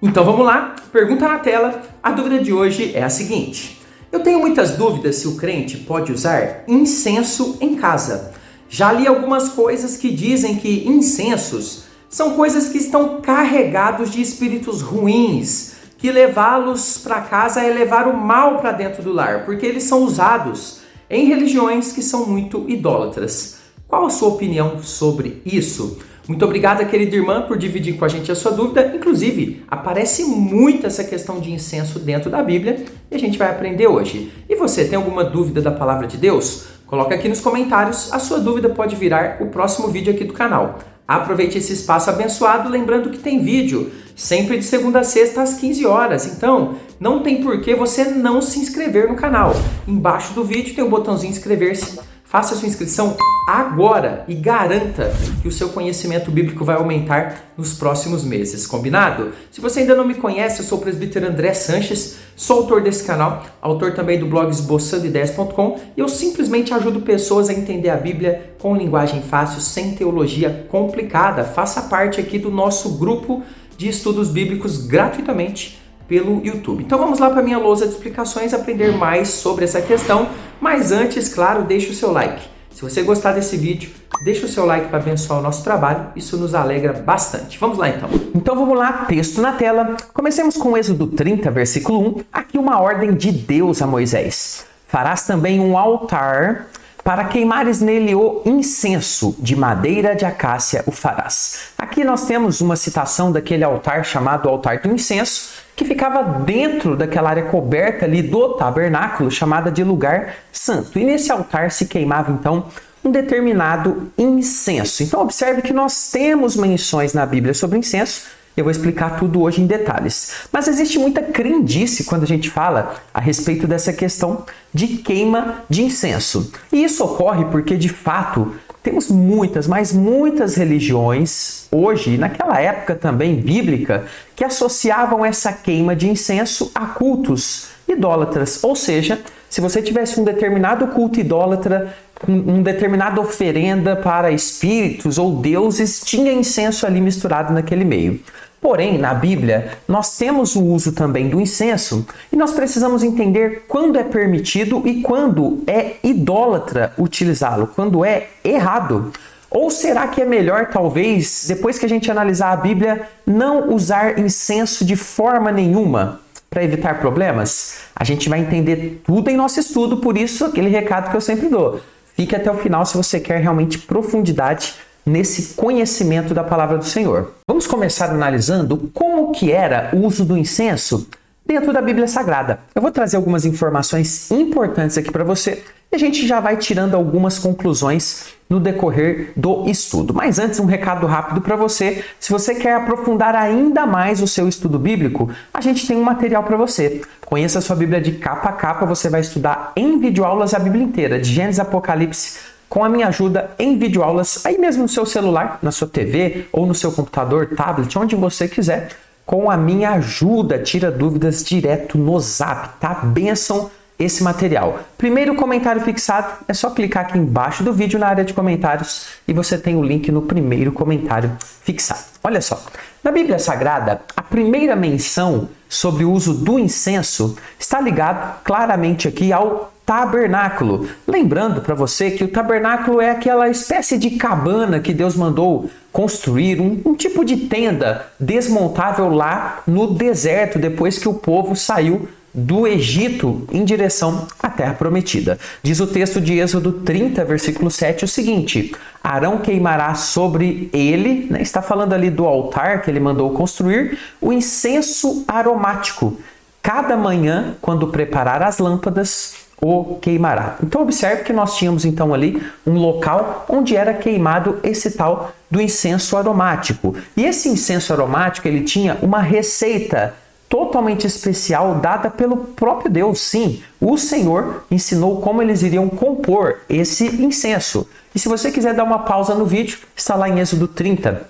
Então vamos lá, pergunta na tela. A dúvida de hoje é a seguinte: eu tenho muitas dúvidas se o crente pode usar incenso em casa. Já li algumas coisas que dizem que incensos são coisas que estão carregados de espíritos ruins, que levá-los para casa é levar o mal para dentro do lar, porque eles são usados em religiões que são muito idólatras. Qual a sua opinião sobre isso? Muito obrigada, querida irmã, por dividir com a gente a sua dúvida. Inclusive, aparece muito essa questão de incenso dentro da Bíblia e a gente vai aprender hoje. E você, tem alguma dúvida da palavra de Deus? Coloca aqui nos comentários, a sua dúvida pode virar o próximo vídeo aqui do canal. Aproveite esse espaço abençoado, lembrando que tem vídeo sempre de segunda a sexta às 15 horas. Então, não tem por que você não se inscrever no canal. Embaixo do vídeo tem o botãozinho inscrever-se. Faça sua inscrição agora e garanta que o seu conhecimento bíblico vai aumentar nos próximos meses, combinado? Se você ainda não me conhece, eu sou o presbítero André Sanches, sou autor desse canal, autor também do blog esboçandoideias.com e eu simplesmente ajudo pessoas a entender a Bíblia com linguagem fácil, sem teologia complicada. Faça parte aqui do nosso grupo de estudos bíblicos gratuitamente pelo YouTube. Então vamos lá para a minha lousa de explicações, aprender mais sobre essa questão. Mas antes, claro, deixe o seu like. Se você gostar desse vídeo, deixa o seu like para abençoar o nosso trabalho. Isso nos alegra bastante. Vamos lá então. Então vamos lá, texto na tela. Comecemos com Êxodo 30, versículo 1. Aqui uma ordem de Deus a Moisés. Farás também um altar para queimares nele o incenso, de madeira de acácia o farás. Aqui nós temos uma citação daquele altar chamado altar do incenso, que ficava dentro daquela área coberta ali do tabernáculo, chamada de lugar santo. E nesse altar se queimava então um determinado incenso. Então observe que nós temos menções na Bíblia sobre incenso. Eu vou explicar tudo hoje em detalhes. Mas existe muita crendice quando a gente fala a respeito dessa questão de queima de incenso. E isso ocorre porque, de fato, temos muitas, mas muitas religiões, hoje e naquela época também bíblica, que associavam essa queima de incenso a cultos idólatras. Ou seja, se você tivesse um determinado culto idólatra, uma determinada oferenda para espíritos ou deuses, tinha incenso ali misturado naquele meio. Porém, na Bíblia, nós temos o uso também do incenso e nós precisamos entender quando é permitido e quando é idólatra utilizá-lo, quando é errado. Ou será que é melhor, talvez, depois que a gente analisar a Bíblia, não usar incenso de forma nenhuma para evitar problemas? A gente vai entender tudo em nosso estudo, por isso aquele recado que eu sempre dou. Fique até o final se você quer realmente profundidade nesse conhecimento da palavra do Senhor. Vamos começar analisando como que era o uso do incenso dentro da Bíblia Sagrada. Eu vou trazer algumas informações importantes aqui para você e a gente já vai tirando algumas conclusões no decorrer do estudo. Mas antes, um recado rápido para você. Se você quer aprofundar ainda mais o seu estudo bíblico, a gente tem um material para você. Conheça a sua Bíblia de capa a capa, você vai estudar em videoaulas a Bíblia inteira, de Gênesis a Apocalipse, com a minha ajuda em videoaulas, aí mesmo no seu celular, na sua TV ou no seu computador, tablet, onde você quiser, com a minha ajuda. Tira dúvidas direto no Zap, tá? Bênção esse material. Primeiro comentário fixado, é só clicar aqui embaixo do vídeo na área de comentários e você tem o link no primeiro comentário fixado. Olha só, na Bíblia Sagrada, a primeira menção sobre o uso do incenso está ligado claramente aqui ao tabernáculo. Lembrando para você que o tabernáculo é aquela espécie de cabana que Deus mandou construir, um tipo de tenda desmontável lá no deserto, depois que o povo saiu do Egito em direção à Terra Prometida. Diz o texto de Êxodo 30, versículo 7, o seguinte: Arão queimará sobre ele, está falando ali do altar que ele mandou construir, o incenso aromático. Cada manhã, quando preparar as lâmpadas, o queimará. Então observe que nós tínhamos então ali um local onde era queimado esse tal do incenso aromático. E esse incenso aromático, ele tinha uma receita totalmente especial dada pelo próprio Deus. Sim, o Senhor ensinou como eles iriam compor esse incenso. E se você quiser dar uma pausa no vídeo, está lá em Êxodo 30,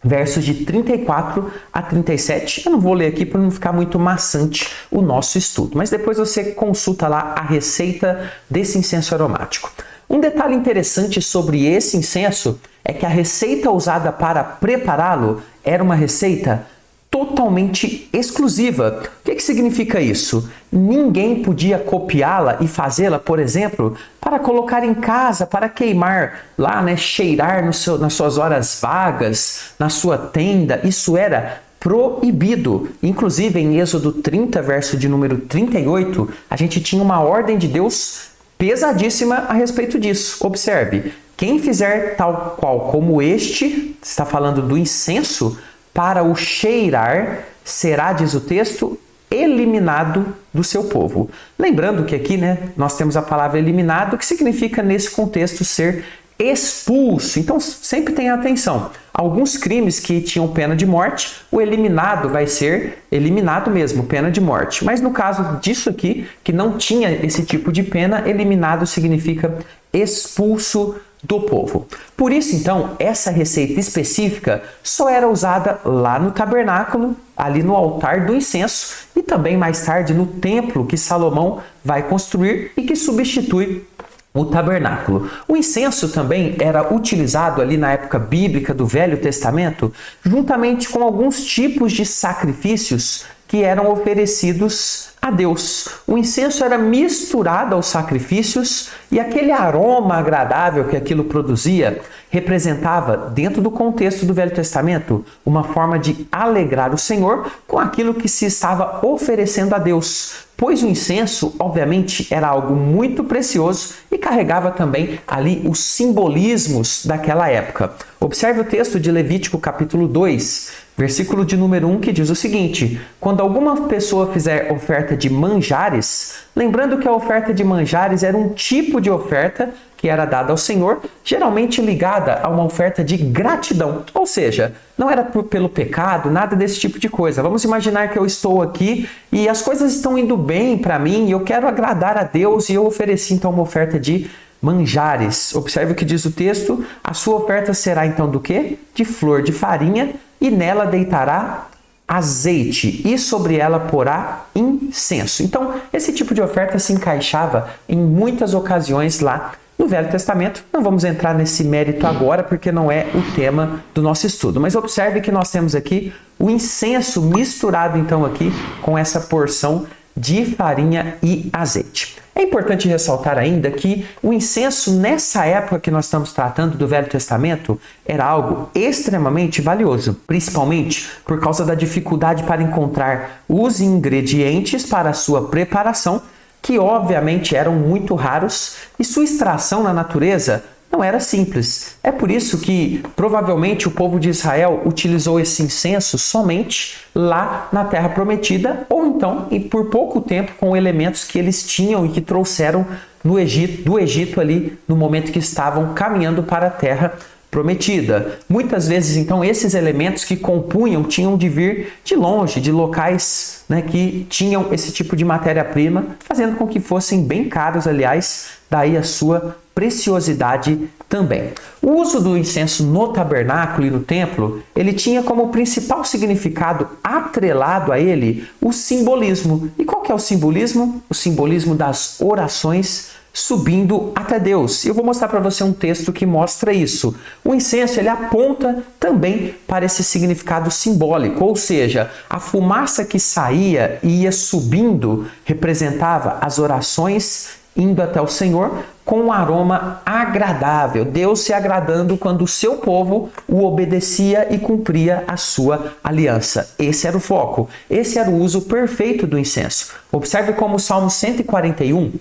versos de 34 a 37. Eu não vou ler aqui para não ficar muito maçante o nosso estudo, mas depois você consulta lá a receita desse incenso aromático. Um detalhe interessante sobre esse incenso é que a receita usada para prepará-lo era uma receita totalmente exclusiva. O que significa isso? Ninguém podia copiá-la e fazê-la, por exemplo, para colocar em casa, para queimar lá, né, cheirar nas suas horas vagas, na sua tenda. Isso era proibido. Inclusive, em Êxodo 30, verso de número 38, a gente tinha uma ordem de Deus pesadíssima a respeito disso. Observe, quem fizer tal qual como este, está falando do incenso, para o cheirar, será, diz o texto, eliminado do seu povo. Lembrando que aqui, né, nós temos a palavra eliminado, que significa nesse contexto ser expulso. Então sempre tenha atenção. Alguns crimes que tinham pena de morte, o eliminado vai ser eliminado mesmo, pena de morte. Mas no caso disso aqui, que não tinha esse tipo de pena, eliminado significa expulso do povo. Por isso, então, essa receita específica só era usada lá no tabernáculo, ali no altar do incenso, e também mais tarde no templo que Salomão vai construir e que substitui o tabernáculo. O incenso também era utilizado ali na época bíblica do Velho Testamento, juntamente com alguns tipos de sacrifícios que eram oferecidos a Deus. O incenso era misturado aos sacrifícios e aquele aroma agradável que aquilo produzia representava, dentro do contexto do Velho Testamento, uma forma de alegrar o Senhor com aquilo que se estava oferecendo a Deus. Pois o incenso, obviamente, era algo muito precioso e carregava também ali os simbolismos daquela época. Observe o texto de Levítico capítulo 2, versículo de número 1, que diz o seguinte: quando alguma pessoa fizer oferta de manjares, lembrando que a oferta de manjares era um tipo de oferta que era dada ao Senhor, geralmente ligada a uma oferta de gratidão. Ou seja, não era pelo pecado, nada desse tipo de coisa. Vamos imaginar que eu estou aqui e as coisas estão indo bem para mim e eu quero agradar a Deus e eu ofereci então uma oferta de manjares. Observe o que diz o texto: a sua oferta será então do quê? De flor de farinha, e nela deitará azeite, e sobre ela porá incenso. Então, esse tipo de oferta se encaixava em muitas ocasiões lá no Velho Testamento. Não vamos entrar nesse mérito agora, porque não é o tema do nosso estudo. Mas observe que nós temos aqui o incenso misturado então aqui com essa porção de farinha e azeite. É importante ressaltar ainda que o incenso, nessa época que nós estamos tratando do Velho Testamento, era algo extremamente valioso, principalmente por causa da dificuldade para encontrar os ingredientes para a sua preparação, que obviamente eram muito raros, e sua extração na natureza não era simples. É por isso que provavelmente o povo de Israel utilizou esse incenso somente lá na Terra Prometida, ou então e por pouco tempo com elementos que eles tinham e que trouxeram do Egito ali no momento que estavam caminhando para a Terra Prometida. Muitas vezes, então, esses elementos que compunham tinham de vir de longe, de locais, né, que tinham esse tipo de matéria-prima, fazendo com que fossem bem caros, aliás, daí a sua preciosidade também. O uso do incenso no tabernáculo e no templo, ele tinha como principal significado atrelado a ele o simbolismo. E qual que é o simbolismo? O simbolismo das orações subindo até Deus. Eu vou mostrar para você um texto que mostra isso. O incenso, ele aponta também para esse significado simbólico, ou seja, a fumaça que saía e ia subindo representava as orações indo até o Senhor com um aroma agradável. Deus se agradando quando o seu povo o obedecia e cumpria a sua aliança. Esse era o foco. Esse era o uso perfeito do incenso. Observe como o Salmo 141,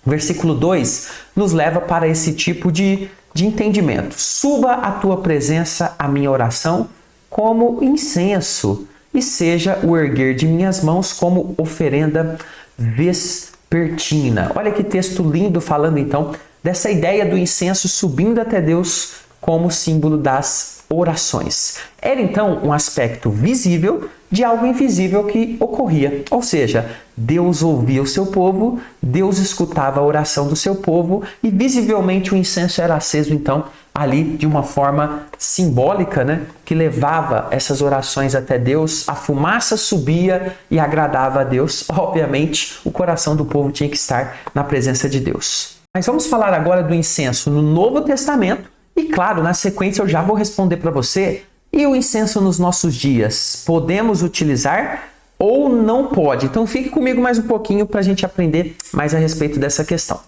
versículo 2, nos leva para esse tipo de entendimento. Suba à tua presença a minha oração como incenso, e seja o erguer de minhas mãos como oferenda vespertina. Olha que texto lindo falando então dessa ideia do incenso subindo até Deus como símbolo das orações. Era então um aspecto visível de algo invisível que ocorria. Ou seja, Deus ouvia o seu povo, Deus escutava a oração do seu povo e visivelmente o incenso era aceso então ali de uma forma simbólica, né, que levava essas orações até Deus, a fumaça subia e agradava a Deus. Obviamente, o coração do povo tinha que estar na presença de Deus. Mas vamos falar agora do incenso no Novo Testamento e, claro, na sequência eu já vou responder para você E o incenso nos nossos dias, podemos utilizar ou não pode? Então fique comigo mais um pouquinho para a gente aprender mais a respeito dessa questão.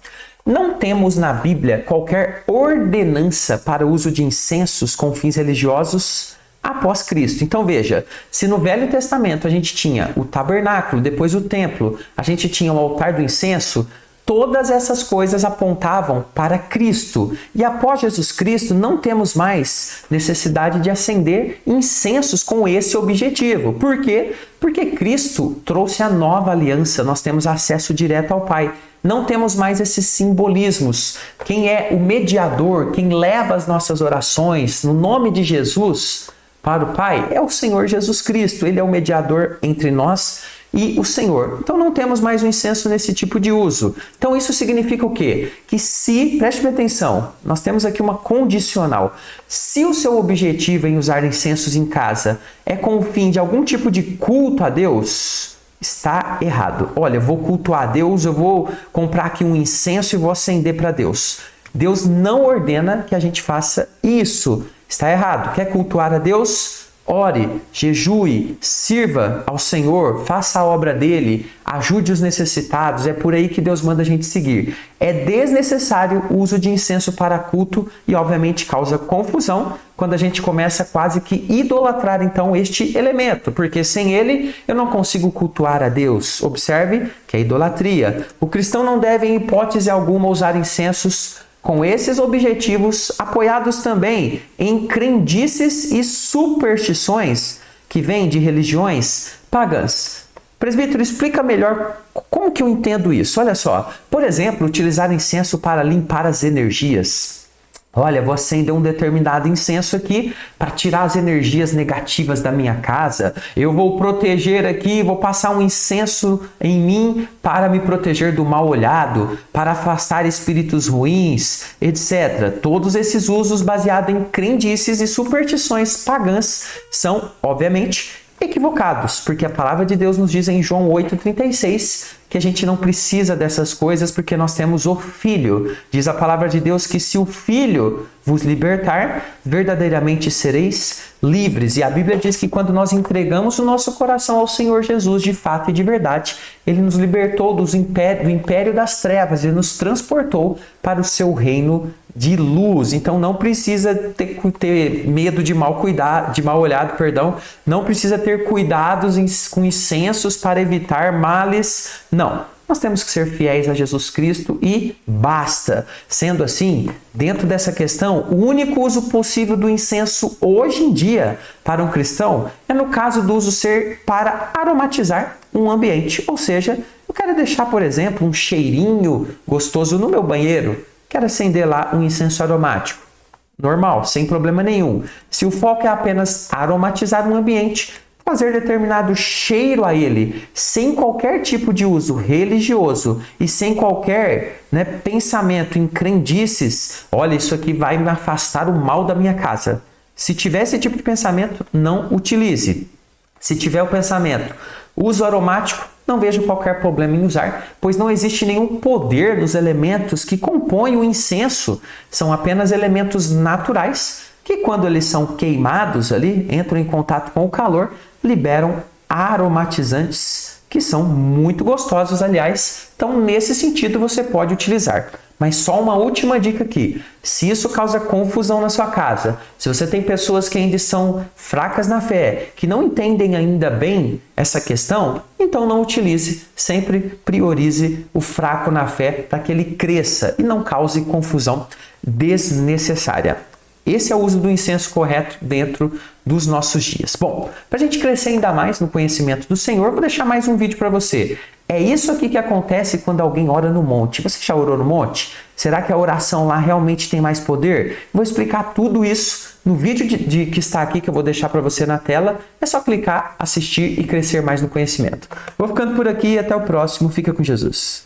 Não temos na Bíblia qualquer ordenança para o uso de incensos com fins religiosos após Cristo. Então veja, se no Velho Testamento a gente tinha o tabernáculo, depois o templo, a gente tinha o altar do incenso, todas essas coisas apontavam para Cristo. E após Jesus Cristo, não temos mais necessidade de acender incensos com esse objetivo. Por quê? Porque Cristo trouxe a nova aliança, nós temos acesso direto ao Pai. Não temos mais esses simbolismos. Quem é o mediador, quem leva as nossas orações no nome de Jesus para o Pai, é o Senhor Jesus Cristo. Ele é o mediador entre nós e o Senhor. Então não temos mais o incenso nesse tipo de uso. Então isso significa o quê? Que se, preste atenção, nós temos aqui uma condicional. Se o seu objetivo em usar incensos em casa é com o fim de algum tipo de culto a Deus, está errado. Olha, eu vou cultuar a Deus, eu vou comprar aqui um incenso e vou acender para Deus. Deus não ordena que a gente faça isso. Está errado. Quer cultuar a Deus? Ore, jejue, sirva ao Senhor, faça a obra dele, ajude os necessitados. É por aí que Deus manda a gente seguir. É desnecessário o uso de incenso para culto e, obviamente, causa confusão quando a gente começa quase que idolatrar, então, este elemento, porque sem ele eu não consigo cultuar a Deus. Observe que é idolatria. O cristão não deve, em hipótese alguma, usar incensos com esses objetivos, apoiados também em crendices e superstições que vêm de religiões pagãs. Presbítero, explica melhor como que eu entendo isso. Olha só, por exemplo, utilizar incenso para limpar as energias. Olha, vou acender um determinado incenso aqui para tirar as energias negativas da minha casa. Eu vou proteger aqui, vou passar um incenso em mim para me proteger do mal olhado, para afastar espíritos ruins, etc. Todos esses usos baseados em crendices e superstições pagãs são, obviamente, equivocados, porque a palavra de Deus nos diz em João 8,36 que a gente não precisa dessas coisas porque nós temos o Filho. Diz a palavra de Deus que se o Filho vos libertar, verdadeiramente sereis livres. E a Bíblia diz que quando nós entregamos o nosso coração ao Senhor Jesus de fato e de verdade, Ele nos libertou do império das trevas e nos transportou para o seu reino de luz. Então não precisa ter medo de mal olhado, não precisa ter cuidados com incensos para evitar males. Não, nós temos que ser fiéis a Jesus Cristo e basta. Sendo assim, dentro dessa questão, o único uso possível do incenso hoje em dia para um cristão é no caso do uso ser para aromatizar um ambiente. Ou seja, eu quero deixar, por exemplo, um cheirinho gostoso no meu banheiro. Quero acender lá um incenso aromático. Normal, sem problema nenhum. Se o foco é apenas aromatizar um ambiente, fazer determinado cheiro a ele, sem qualquer tipo de uso religioso e sem qualquer pensamento em crendices, olha, isso aqui vai me afastar o mal da minha casa. Se tiver esse tipo de pensamento, não utilize. Se tiver o pensamento, uso aromático, não vejo qualquer problema em usar, pois não existe nenhum poder nos elementos que compõem o incenso. São apenas elementos naturais que, quando eles são queimados ali, entram em contato com o calor, liberam aromatizantes que são muito gostosos, aliás. Então, nesse sentido, você pode utilizar. Mas só uma última dica aqui. Se isso causa confusão na sua casa, se você tem pessoas que ainda são fracas na fé, que não entendem ainda bem essa questão, então não utilize. Sempre priorize o fraco na fé para que ele cresça e não cause confusão desnecessária. Esse é o uso do incenso correto dentro dos nossos dias. Bom, para a gente crescer ainda mais no conhecimento do Senhor, vou deixar mais um vídeo para você. É isso aqui que acontece quando alguém ora no monte. Você já orou no monte? Será que a oração lá realmente tem mais poder? Vou explicar tudo isso no vídeo que está aqui, que eu vou deixar para você na tela. É só clicar, assistir e crescer mais no conhecimento. Vou ficando por aqui e até o próximo. Fica com Jesus.